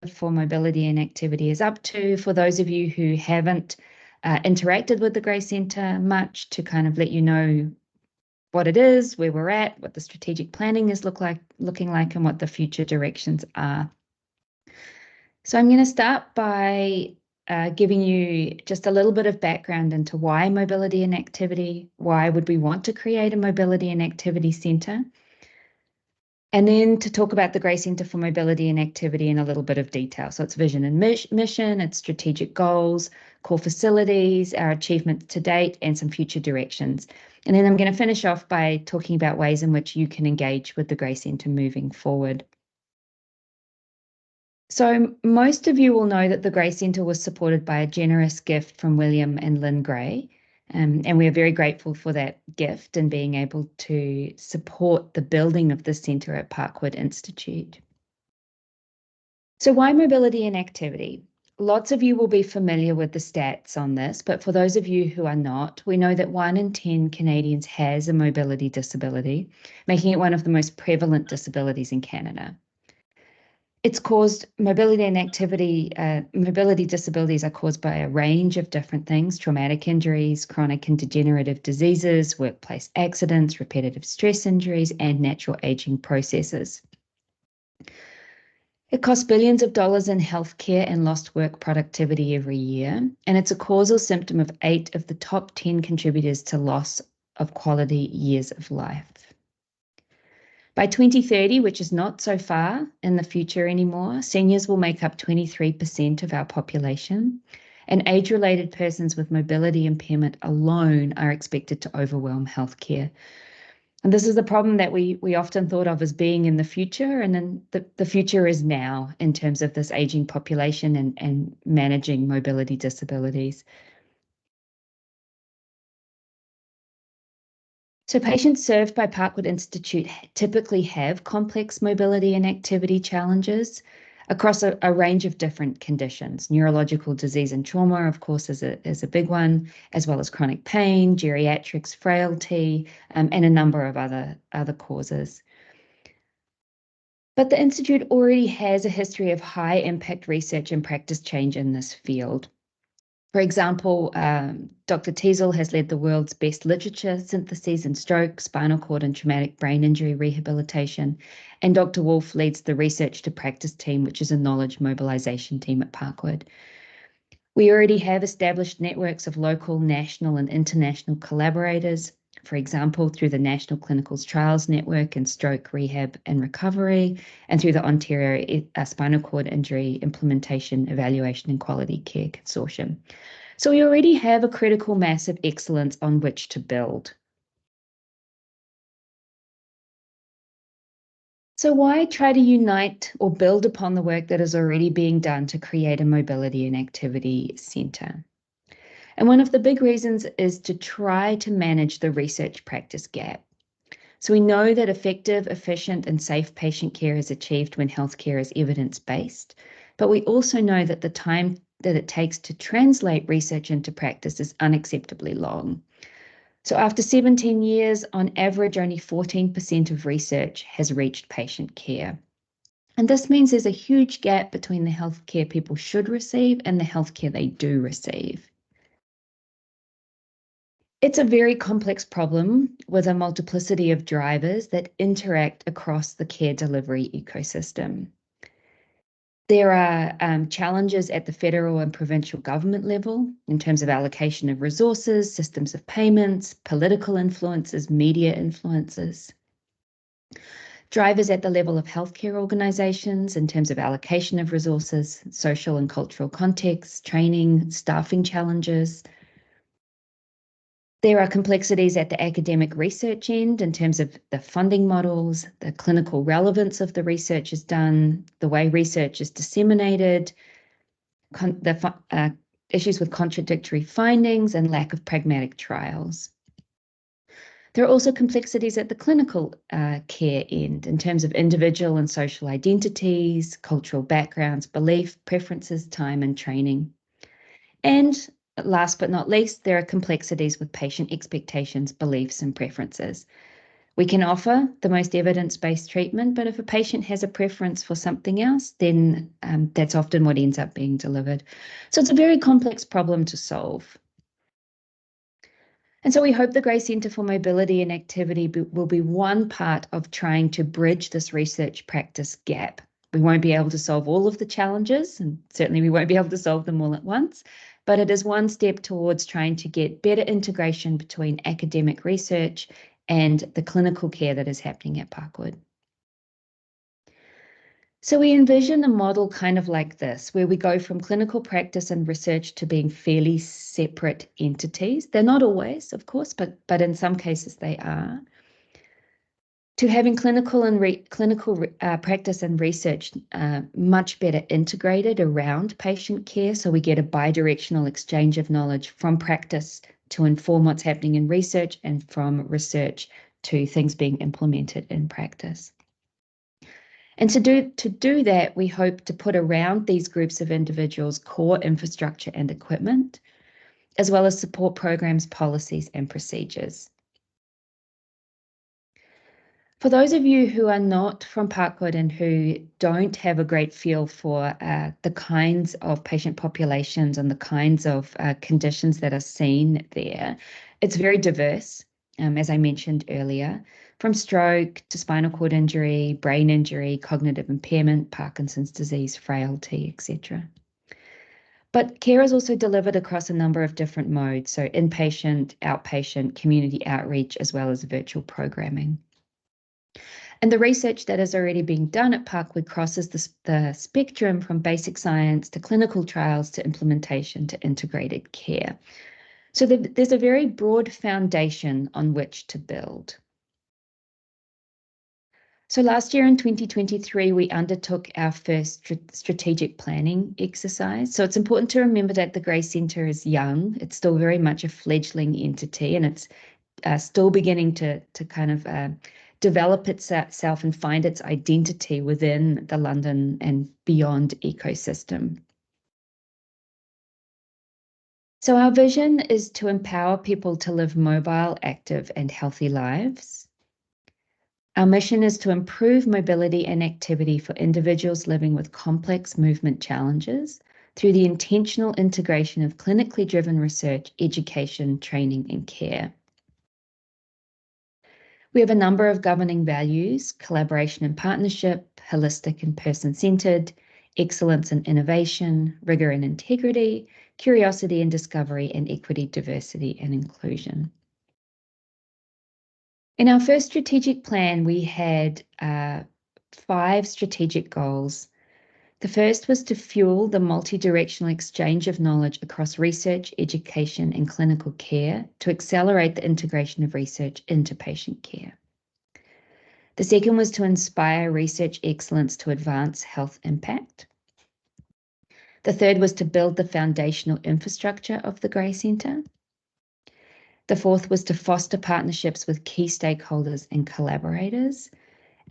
for mobility and activity is up to. For those of you who haven't interacted with the Grace Centre much, to kind of let you know what it is, where we're at, what the strategic planning is looking like, and what the future directions are. So I'm going to start by giving you just a little bit of background into why mobility and activity, why would we want to create a mobility and activity centre, and then to talk about the Grace Centre for Mobility and Activity in a little bit of detail. So its vision and mission, its strategic goals, core facilities, our achievements to date, and some future directions. And then I'm going to finish off by talking about ways in which you can engage with the Grace Centre moving forward. So most of you will know that the Grace Centre was supported by a generous gift from William and Lynn Gray. And we are very grateful for that gift and being able to support the building of the centre at Parkwood Institute. So why mobility and activity? Lots of you will be familiar with the stats on this, but for those of you who are not, we know that 1 in 10 Canadians has a mobility disability, making it one of the most prevalent disabilities in Canada. It's caused mobility disabilities are caused by a range of different things: traumatic injuries, chronic and degenerative diseases, workplace accidents, repetitive stress injuries, and natural aging processes. It costs billions of dollars in healthcare and lost work productivity every year, and it's a causal symptom of 8 of the top 10 contributors to loss of quality years of life. By 2030, which is not so far in the future anymore, seniors will make up 23% of our population, and age-related persons with mobility impairment alone are expected to overwhelm healthcare. And this is the problem that we often thought of as being in the future, and then the future is now in terms of this aging population and managing mobility disabilities. So patients served by Parkwood Institute typically have complex mobility and activity challenges across a range of different conditions. Neurological disease and trauma, of course, is a big one, as well as chronic pain, geriatrics, frailty, and a number of other causes. But the Institute already has a history of high impact research and practice change in this field. For example, Dr. Teasel has led the world's best literature syntheses in stroke, spinal cord, and traumatic brain injury rehabilitation. And Dr. Wolf leads the research to practice team, which is a knowledge mobilization team at Parkwood. We already have established networks of local, national, and international collaborators, for example, through the National Clinical Trials Network in Stroke Rehab and Recovery, and through the Ontario Spinal Cord Injury Implementation, Evaluation and Quality Care Consortium. So we already have a critical mass of excellence on which to build. So why try to unite or build upon the work that is already being done to create a mobility and activity centre? And one of the big reasons is to try to manage the research practice gap. So we know that effective, efficient, and safe patient care is achieved when healthcare is evidence-based, but we also know that the time that it takes to translate research into practice is unacceptably long. So after 17 years, on average, only 14% of research has reached patient care. And this means there's a huge gap between the healthcare people should receive and the healthcare they do receive. It's a very complex problem with a multiplicity of drivers that interact across the care delivery ecosystem. There are challenges at the federal and provincial government level in terms of allocation of resources, systems of payments, political influences, media influences. Drivers at the level of healthcare organisations in terms of allocation of resources, social and cultural contexts, training, staffing challenges. There are complexities at the academic research end in terms of the funding models, the clinical relevance of the research is done, the way research is disseminated, issues with contradictory findings and lack of pragmatic trials. There are also complexities at the clinical care end in terms of individual and social identities, cultural backgrounds, belief, preferences, time and training. And last but not least, there are complexities with patient expectations, beliefs, and preferences. We can offer the most evidence-based treatment, but if a patient has a preference for something else, then that's often what ends up being delivered. So it's a very complex problem to solve. And so we hope the Gray Centre for Mobility and Activity will be one part of trying to bridge this research practice gap. We won't be able to solve all of the challenges, and certainly we won't be able to solve them all at once, but it is one step towards trying to get better integration between academic research and the clinical care that is happening at Parkwood. So we envision a model kind of like this, where we go from clinical practice and research to being fairly separate entities. They're not always, of course, but in some cases they are. To having clinical practice and research much better integrated around patient care, so we get a bidirectional exchange of knowledge from practice to inform what's happening in research and from research to things being implemented in practice. And to do that, we hope to put around these groups of individuals core infrastructure and equipment, as well as support programs, policies, and procedures. For those of you who are not from Parkwood and who don't have a great feel for the kinds of patient populations and the kinds of conditions that are seen there, it's very diverse, as I mentioned earlier, from stroke to spinal cord injury, brain injury, cognitive impairment, Parkinson's disease, frailty, etc. But care is also delivered across a number of different modes, so inpatient, outpatient, community outreach, as well as virtual programming. And the research that is already being done at Parkwood crosses the spectrum from basic science to clinical trials to implementation to integrated care. So there's a very broad foundation on which to build. So last year in 2023, we undertook our first strategic planning exercise. So it's important to remember that the Gray Centre is young. It's still very much a fledgling entity, and it's still beginning to kind of develop itself and find its identity within the London and beyond ecosystem. So our vision is to empower people to live mobile, active, and healthy lives. Our mission is to improve mobility and activity for individuals living with complex movement challenges through the intentional integration of clinically driven research, education, training, and care. We have a number of governing values: collaboration and partnership, holistic and person-centered, excellence and innovation, rigor and integrity, curiosity and discovery, and equity, diversity, and inclusion. In our first strategic plan, we had 5 strategic goals. The first was to fuel the multi-directional exchange of knowledge across research, education, and clinical care to accelerate the integration of research into patient care. The second was to inspire research excellence to advance health impact. The third was to build the foundational infrastructure of the Gray Centre. The fourth was to foster partnerships with key stakeholders and collaborators.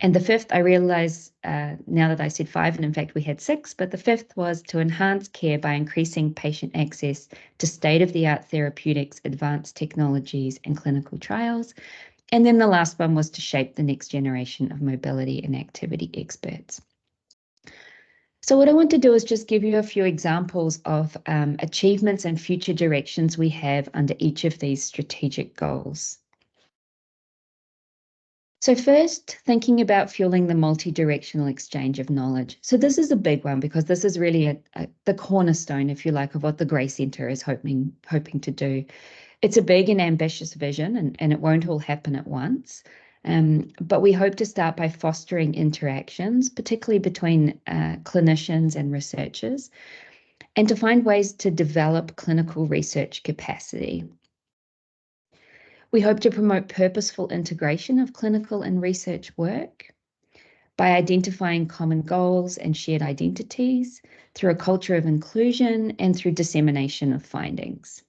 And the fifth, I realize now that I said 5, and in fact we had 6, but the fifth was to enhance care by increasing patient access to state-of-the-art therapeutics, advanced technologies, and clinical trials. And then the last one was to shape the next generation of mobility and activity experts. So what I want to do is just give you a few examples of achievements and future directions we have under each of these strategic goals. So first, thinking about fueling the multi-directional exchange of knowledge. So this is a big one because this is really the cornerstone, if you like, of what the Gray Centre is hoping to do. It's a big and ambitious vision, and it won't all happen at once. But we hope to start by fostering interactions, particularly between clinicians and researchers, and to find ways to develop clinical research capacity. We hope to promote purposeful integration of clinical and research work by identifying common goals and shared identities through a culture of inclusion and through dissemination of findings.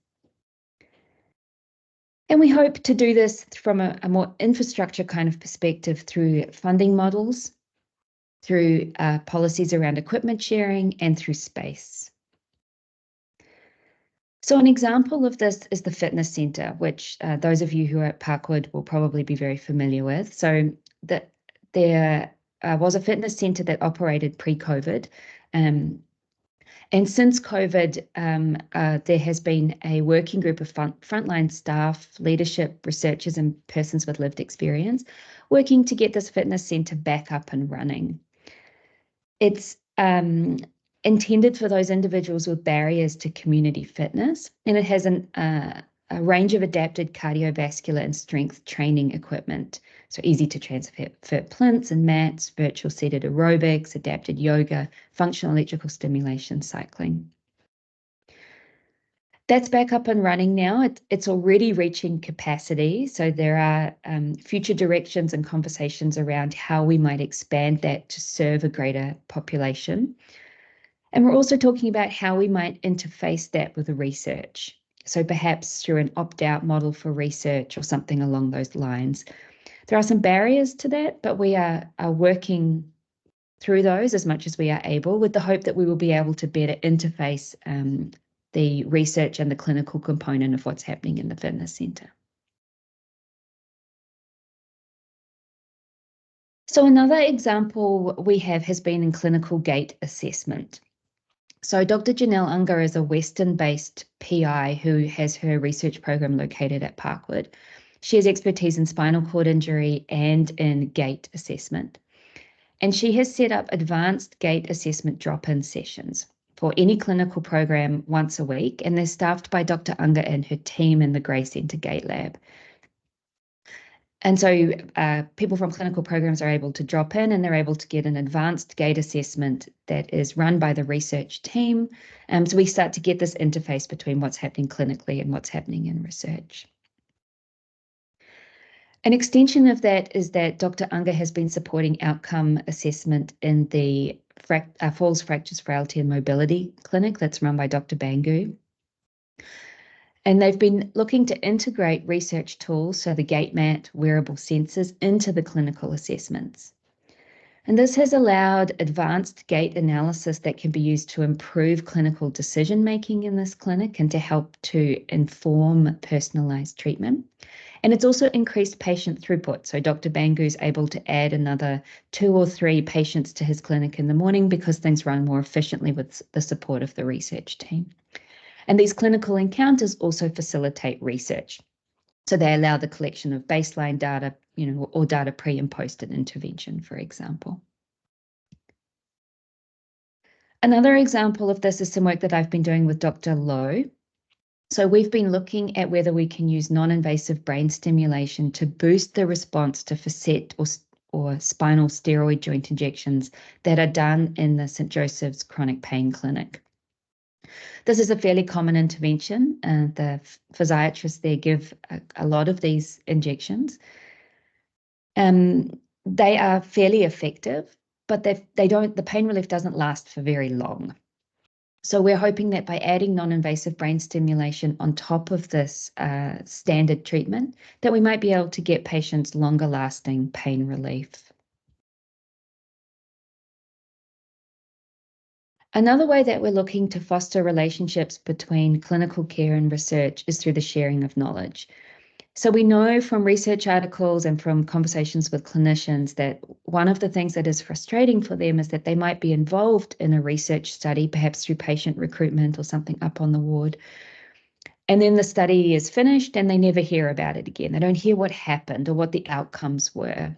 And we hope to do this from a more infrastructure kind of perspective through funding models, through policies around equipment sharing, and through space. So an example of this is the fitness centre, which those of you who are at Parkwood will probably be very familiar with. So there was a fitness centre that operated pre-COVID. And since COVID, there has been a working group of frontline staff, leadership, researchers, and persons with lived experience working to get this fitness centre back up and running. It's intended for those individuals with barriers to community fitness, and it has a range of adapted cardiovascular and strength training equipment. So easy to transfer plinths and mats, virtual seated aerobics, adapted yoga, functional electrical stimulation, cycling. That's back up and running now. It's already reaching capacity. So there are future directions and conversations around how we might expand that to serve a greater population. And we're also talking about how we might interface that with the research. So perhaps through an opt-out model for research or something along those lines. There are some barriers to that, but we are working through those as much as we are able, with the hope that we will be able to better interface the research and the clinical component of what's happening in the fitness centre. So another example we have has been in clinical gait assessment. So Dr. Janelle Unger is a Western-based PI who has her research program located at Parkwood. She has expertise in spinal cord injury and in gait assessment. And she has set up advanced gait assessment drop-in sessions for any clinical program once a week, and they're staffed by Dr. Unger and her team in the Gray Centre Gait Lab. And so people from clinical programs are able to drop in and they're able to get an advanced gait assessment that is run by the research team. So we start to get this interface between what's happening clinically and what's happening in research. An extension of that is that Dr. Unger has been supporting outcome assessment in the Falls, Fractures, Frailty and Mobility Clinic that's run by Dr. Bangu. And they've been looking to integrate research tools, so the gait mat, wearable sensors, into the clinical assessments. And this has allowed advanced gait analysis that can be used to improve clinical decision-making in this clinic and to help to inform personalised treatment. And it's also increased patient throughput. So Dr. Bangu is able to add another 2 or 3 patients to his clinic in the morning because things run more efficiently with the support of the research team. And these clinical encounters also facilitate research. So they allow the collection of baseline data, or data pre and post an intervention, for example. Another example of this is some work that I've been doing with Dr. Lowe. So we've been looking at whether we can use non-invasive brain stimulation to boost the response to facet or spinal steroid joint injections that are done in the St. Joseph's Chronic Pain Clinic. This is a fairly common intervention. The physiatrists there give a lot of these injections. They are fairly effective, but the pain relief doesn't last for very long. So we're hoping that by adding non-invasive brain stimulation on top of this standard treatment, that we might be able to get patients longer lasting pain relief. Another way that we're looking to foster relationships between clinical care and research is through the sharing of knowledge. So we know from research articles and from conversations with clinicians that one of the things that is frustrating for them is that they might be involved in a research study, perhaps through patient recruitment or something up on the ward. And then the study is finished and they never hear about it again. They don't hear what happened or what the outcomes were.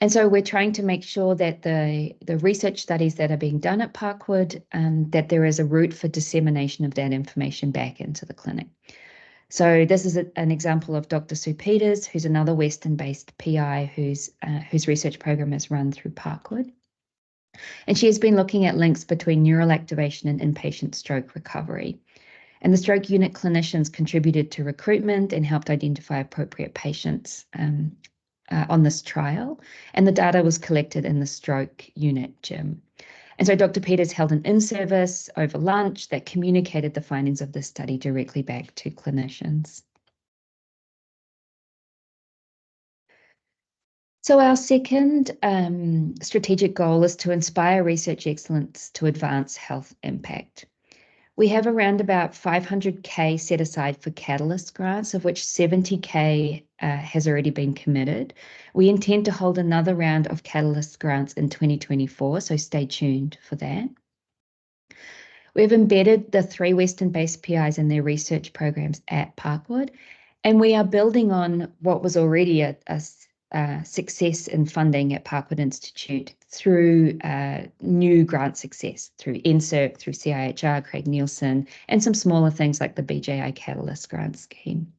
And so we're trying to make sure that the research studies that are being done at Parkwood, that there is a route for dissemination of that information back into the clinic. So this is an example of Dr. Sue Peters, who's another Western-based PI whose research program is run through Parkwood. And she has been looking at links between neural activation and inpatient stroke recovery. And the stroke unit clinicians contributed to recruitment and helped identify appropriate patients on this trial. And the data was collected in the stroke unit gym. And so Dr. Peters held an in-service over lunch that communicated the findings of this study directly back to clinicians. So our second strategic goal is to inspire research excellence to advance health impact. We have around about 500K set aside for Catalyst grants, of which 70K has already been committed. We intend to hold another round of Catalyst grants in 2024, so stay tuned for that. We've embedded the 3 Western-based PIs in their research programs at Parkwood, and we are building on what was already a success in funding at Parkwood Institute through new grant success, through NSERC, through CIHR, Craig Nielsen, and some smaller things like the BJI Catalyst grant scheme.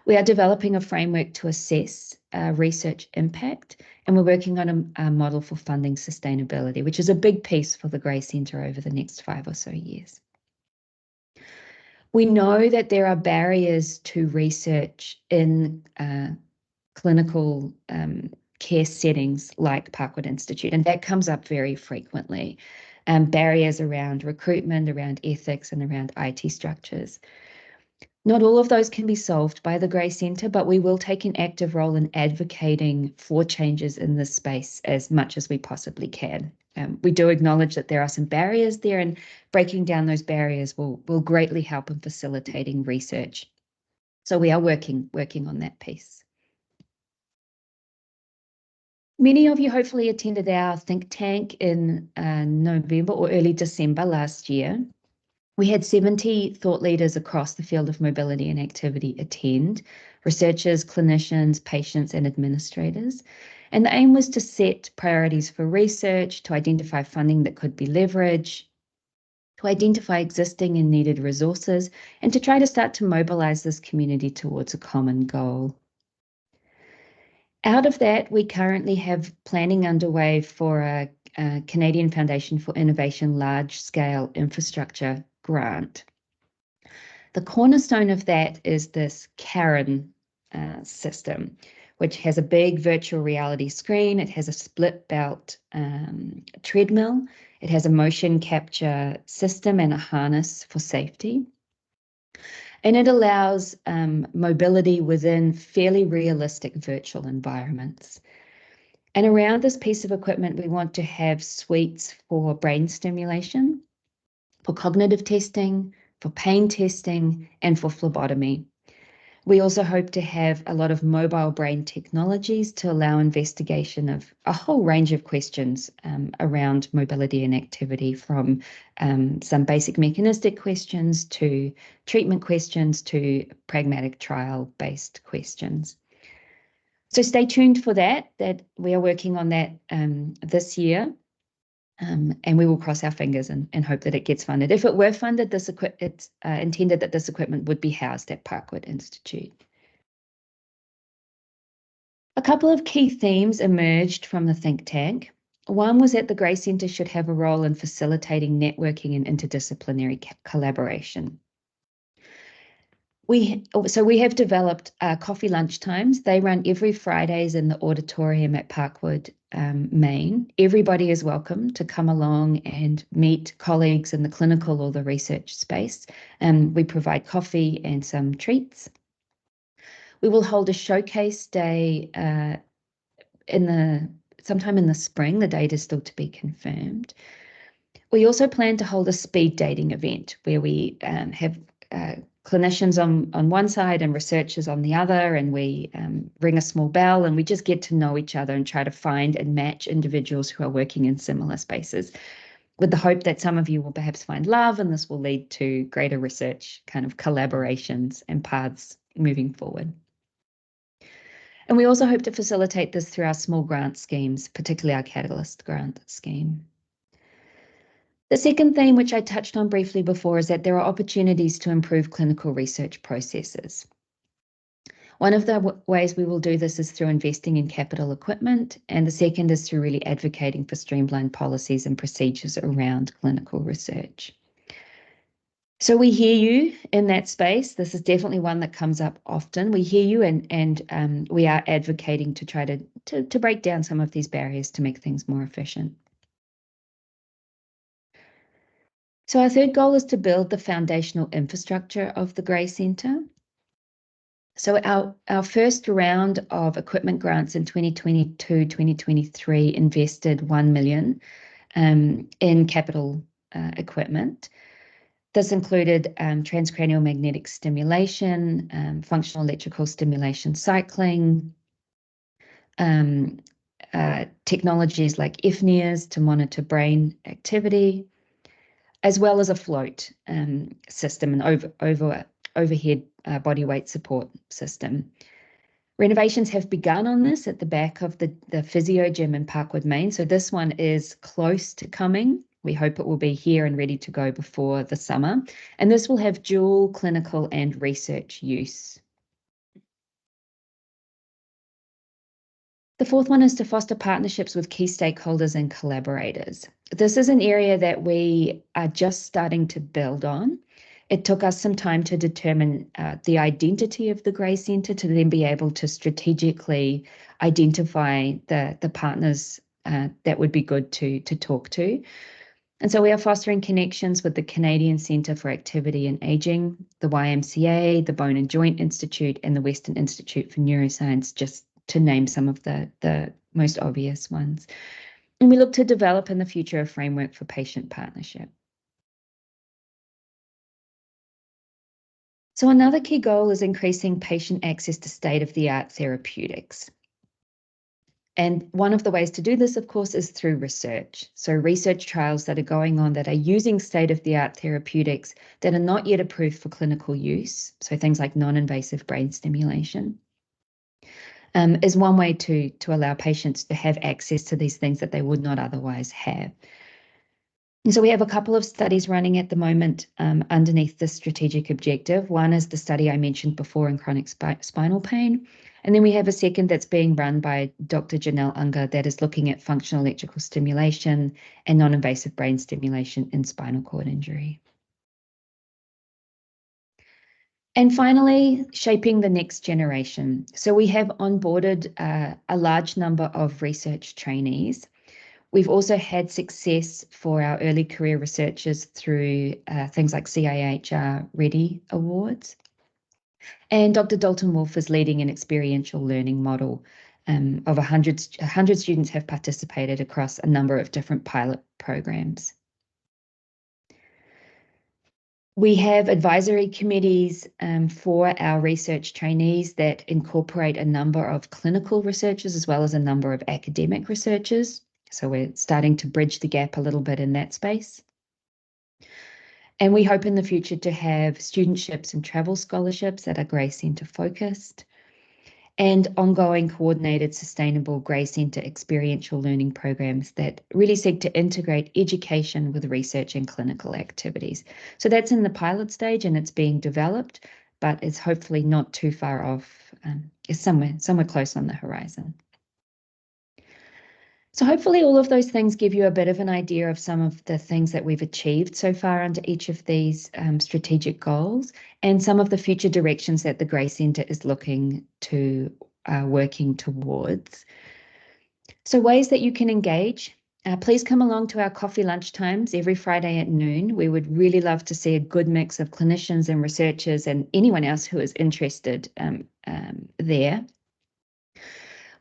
We are developing a framework to assess research impact, and we're working on a model for funding sustainability, which is a big piece for the Gray Centre over the next 5 or so years. We know that there are barriers to research in clinical care settings like Parkwood Institute, and that comes up very frequently. Barriers around recruitment, around ethics, and around IT structures. Not all of those can be solved by the Gray Centre, but we will take an active role in advocating for changes in this space as much as we possibly can. We do acknowledge that there are some barriers there, and breaking down those barriers will greatly help in facilitating research. So we are working on that piece. Many of you hopefully attended our think tank in November or early December last year. We had 70 thought leaders across the field of mobility and activity attend, researchers, clinicians, patients, and administrators. And the aim was to set priorities for research, to identify funding that could be leveraged, to identify existing and needed resources, and to try to start to mobilize this community towards a common goal. Out of that, we currently have planning underway for a Canadian Foundation for Innovation large-scale infrastructure grant. The cornerstone of that is this Karen system, which has a big virtual reality screen. It has a split belt treadmill. It has a motion capture system and a harness for safety. And it allows mobility within fairly realistic virtual environments. And around this piece of equipment, we want to have suites for brain stimulation, for cognitive testing, for pain testing, and for phlebotomy. We also hope to have a lot of mobile brain technologies to allow investigation of a whole range of questions around mobility and activity, from some basic mechanistic questions to treatment questions to pragmatic trial-based questions. So stay tuned for that we are working on that this year. And we will cross our fingers and hope that it gets funded. If it were funded, it's intended that this equipment would be housed at Parkwood Institute. A couple of key themes emerged from the think tank. One was that the Gray Centre should have a role in facilitating networking and interdisciplinary collaboration. So we have developed coffee lunch times. They run every Fridays in the auditorium at Parkwood, Maine. Everybody is welcome to come along and meet colleagues in the clinical or the research space. We provide coffee and some treats. We will hold a showcase day sometime in the spring. The date is still to be confirmed. We also plan to hold a speed dating event where we have clinicians on one side and researchers on the other, and we ring a small bell and we just get to know each other and try to find and match individuals who are working in similar spaces, with the hope that some of you will perhaps find love, and this will lead to greater research kind of collaborations and paths moving forward. And we also hope to facilitate this through our small grant schemes, particularly our Catalyst grant scheme. The second theme, which I touched on briefly before, is that there are opportunities to improve clinical research processes. One of the ways we will do this is through investing in capital equipment, and the second is through really advocating for streamlined policies and procedures around clinical research. So we hear you in that space. This is definitely one that comes up often. We hear you, and we are advocating to try to break down some of these barriers to make things more efficient. So our third goal is to build the foundational infrastructure of the Gray Centre. So our first round of equipment grants in 2022-2023 invested $1 million in capital equipment. This included transcranial magnetic stimulation, functional electrical stimulation cycling, technologies like FNIRS to monitor brain activity, as well as a float system, an overhead body weight support system. Renovations have begun on this at the back of the physio gym in Parkwood, Maine. So this one is close to coming. We hope it will be here and ready to go before the summer. And this will have dual clinical and research use. The fourth one is to foster partnerships with key stakeholders and collaborators. This is an area that we are just starting to build on. It took us some time to determine the identity of the Grey Centre to then be able to strategically identify the partners that would be good to talk to. And so we are fostering connections with the Canadian Centre for Activity and Ageing, the YMCA, the Bone and Joint Institute, and the Western Institute for Neuroscience, just to name some of the most obvious ones. And we look to develop in the future a framework for patient partnership. So another key goal is increasing patient access to state-of-the-art therapeutics. And one of the ways to do this, of course, is through research. So research trials that are going on that are using state-of-the-art therapeutics that are not yet approved for clinical use, so things like non-invasive brain stimulation, is one way to allow patients to have access to these things that they would not otherwise have. And so we have a couple of studies running at the moment underneath this strategic objective. One is the study I mentioned before in chronic spinal pain. And then we have a second that's being run by Dr. Janelle Unger that is looking at functional electrical stimulation and non-invasive brain stimulation in spinal cord injury. And finally, shaping the next generation. So we have onboarded a large number of research trainees. We've also had success for our early career researchers through things like CIHR Ready Awards. And Dr. Dalton Wolf is leading an experiential learning model of 100 students have participated across a number of different pilot programs. We have advisory committees for our research trainees that incorporate a number of clinical researchers as well as a number of academic researchers. So we're starting to bridge the gap a little bit in that space. And we hope in the future to have studentships and travel scholarships that are Grey Centre focused, and ongoing coordinated sustainable Grey Centre experiential learning programs that really seek to integrate education with research and clinical activities. So that's in the pilot stage and it's being developed, but it's hopefully not too far off. It's somewhere close on the horizon. So hopefully all of those things give you a bit of an idea of some of the things that we've achieved so far under each of these strategic goals and some of the future directions that the Grey Centre is looking to working towards. So ways that you can engage. Please come along to our coffee lunch times every Friday at noon. We would really love to see a good mix of clinicians and researchers and anyone else who is interested there.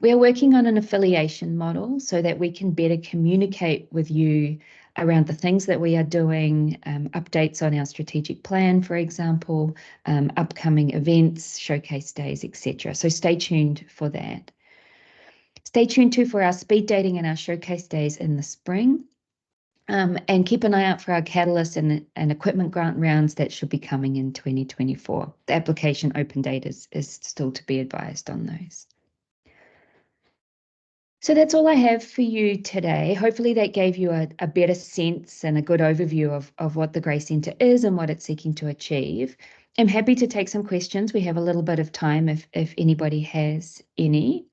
We are working on an affiliation model so that we can better communicate with you around the things that we are doing, updates on our strategic plan, for example, upcoming events, showcase days, etc. So stay tuned for that. Stay tuned too for our speed dating and our showcase days in the spring. And keep an eye out for our catalyst and equipment grant rounds that should be coming in 2024. The application open date is still to be advised on those. So that's all I have for you today. Hopefully that gave you a better sense and a good overview of what the Grey Centre is and what it's seeking to achieve. I'm happy to take some questions. We have a little bit of time if anybody has any.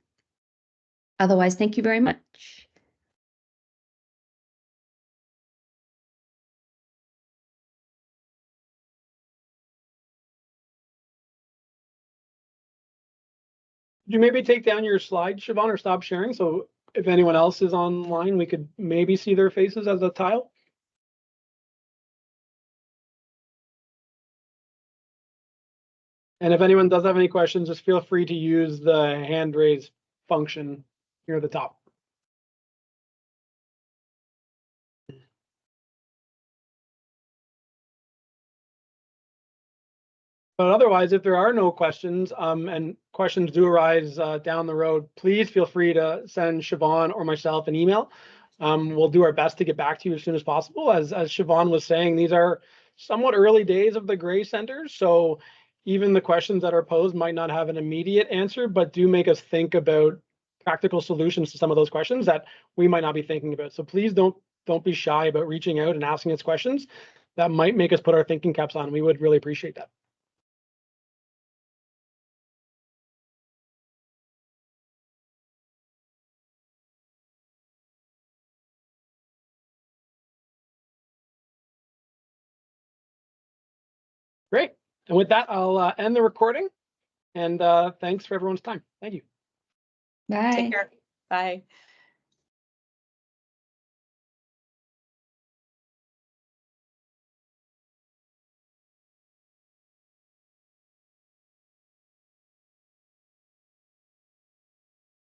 Otherwise, thank you very much. Could you maybe take down your slide, Siobhan, or stop sharing? So if anyone else is online, we could maybe see their faces as a tile. And if anyone does have any questions, just feel free to use the hand raise function here at the top. But otherwise, if there are no questions, and questions do arise down the road, please feel free to send Siobhan or myself an email. We'll do our best to get back to you as soon as possible. As Siobhan was saying, these are somewhat early days of the Gray Center, so even the questions that are posed might not have an immediate answer, but do make us think about practical solutions to some of those questions that we might not be thinking about. So please don't be shy about reaching out and asking us questions that might make us put our thinking caps on. We would really appreciate that. Great. And with that, I'll end the recording. And thanks for everyone's time. Thank you. Bye. Take care. Bye.